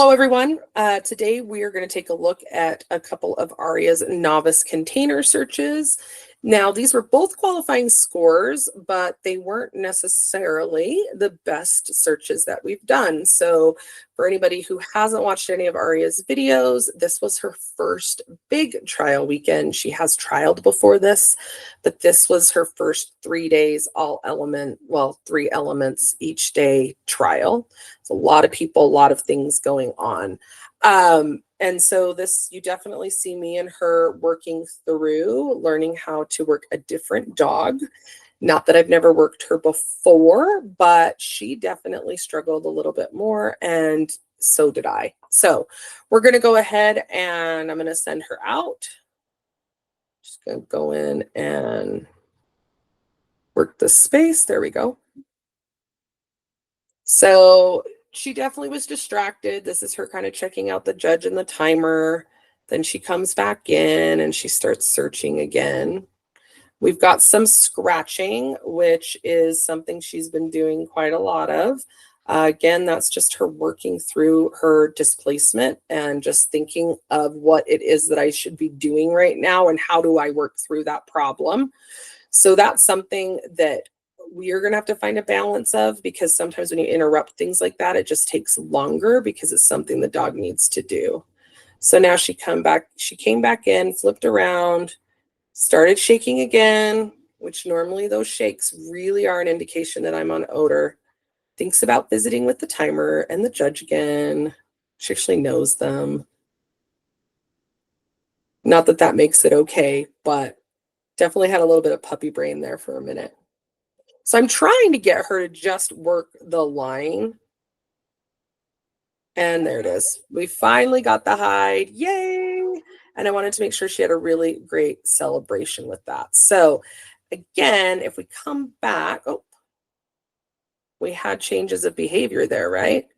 Hello, everyone. Today we are going to take a look at a couple of Arya's novice container searches. Now, these were both qualifying scores, but they weren't necessarily the best searches that we've done. So for anybody who hasn't watched any of Arya's videos, this was her first big trial weekend. She has trialed before this, but this was her first 3 days, three elements each day trial. It's a lot of people, a lot of things going on. And so this, you definitely see me and her working through learning how to work a different dog. Not that I've never worked her before, but she definitely struggled a little bit more, and so did I. So we're going to go ahead and I'm going to send her out. Just going to go in and work the space. There we go. So she definitely was distracted. This is her kind of checking out the judge and the timer. Then she comes back in and she starts searching again. We've got some scratching, which is something she's been doing quite a lot of. Again, that's just her working through her displacement and just thinking of what it is that I should be doing right now and how do I work through that problem. So that's something that we're going to have to find a balance of, because sometimes when you interrupt things like that, it just takes longer because it's something the dog needs to do. So now she came back in, flipped around, started shaking again, which normally those shakes really are an indication that I'm on odor. Thinks about visiting with the timer and the judge again. She actually knows them. Not that that makes it okay, but definitely had a little bit of puppy brain there for a minute. So I'm trying to get her to just work the line. And there it is. We finally got the hide. Yay! And I wanted to make sure she had a really great celebration with that. So again, if we come back, we had changes of behavior there, right?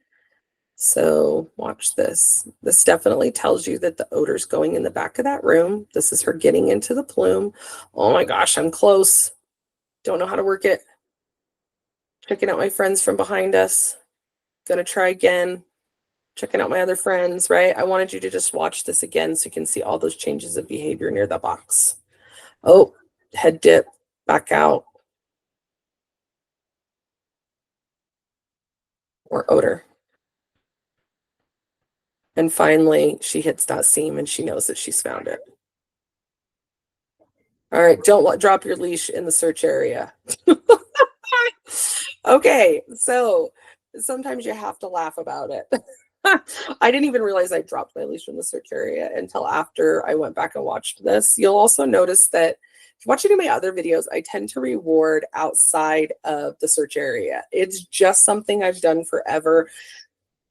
So watch this. This definitely tells you that the odor's going in the back of that room. This is her getting into the plume. Oh my gosh, I'm close. Don't know how to work it. Checking out my friends from behind us. Gonna try again. Checking out my other friends, right? I wanted you to just watch this again so you can see all those changes of behavior near the box. Oh, head dip, back out. Or odor. And finally, she hits that seam and she knows that she's found it. All right, don't drop your leash in the search area. Okay, so sometimes you have to laugh about it. I didn't even realize I dropped my leash in the search area until after I went back and watched this. You'll also notice that if you watch any of my other videos, I tend to reward outside of the search area. It's just something I've done forever.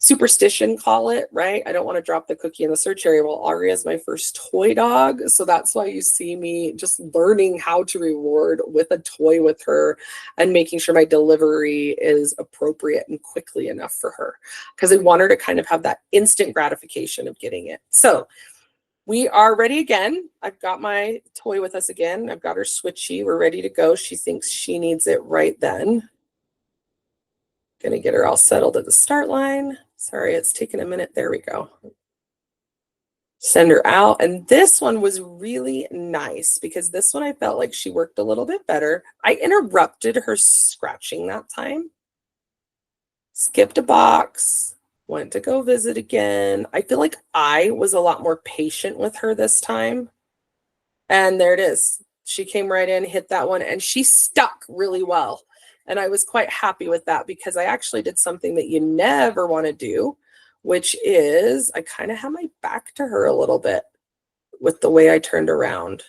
Superstition, call it, right? I don't want to drop the cookie in the search area. Well, Arya is my first toy dog, so that's why you see me just learning how to reward with a toy with her and making sure my delivery is appropriate and quickly enough for her, because I want her to kind of have that instant gratification of getting it. So we are ready again. I've got my toy with us again. I've got her switchy. We're ready to go. She thinks she needs it right then. Gonna get her all settled at the start line. Sorry, it's taking a minute. There we go. Send her out. And this one was really nice because this one I felt like she worked a little bit better. I interrupted her scratching that time. Skipped a box. Went to go visit again. I feel like I was a lot more patient with her this time. And there it is. She came right in, hit that one, and she stuck really well. And I was quite happy with that because I actually did something that you never want to do, which is I kind of had my back to her a little bit with the way I turned around.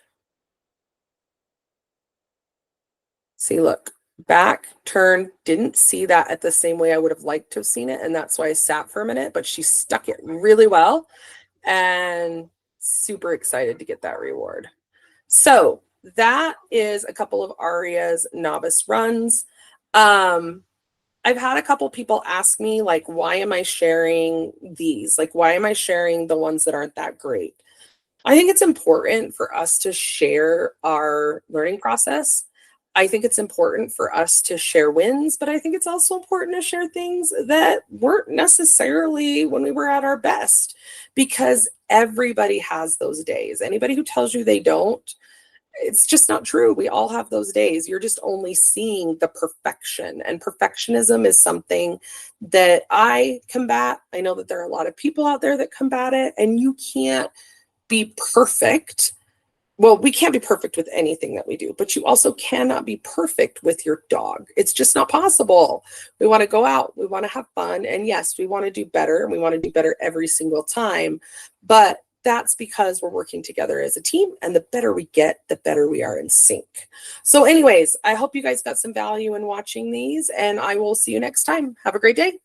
See, look, back, turn, didn't see that at the same way I would have liked to have seen it. And that's why I sat for a minute, but she stuck it really well and super excited to get that reward. So that is a couple of Arya's novice runs. I've had a couple people ask me, like, why am I sharing these? Like, why am I sharing the ones that aren't that great? I think it's important for us to share our learning process. I think it's important for us to share wins, but I think it's also important to share things that weren't necessarily when we were at our best, because everybody has those days. Anybody who tells you they don't, it's just not true. We all have those days. You're just only seeing the perfection, and perfectionism is something that I combat. I know that there are a lot of people out there that combat it, and you can't be perfect. Well, we can't be perfect with anything that we do, but you also cannot be perfect with your dog. It's just not possible. We want to go out, we want to have fun, and yes, we want to do better, and we want to do better every single time. But that's because we're working together as a team, and the better we get, the better we are in sync. So anyways, I hope you guys got some value in watching these, and I will see you next time. Have a great day.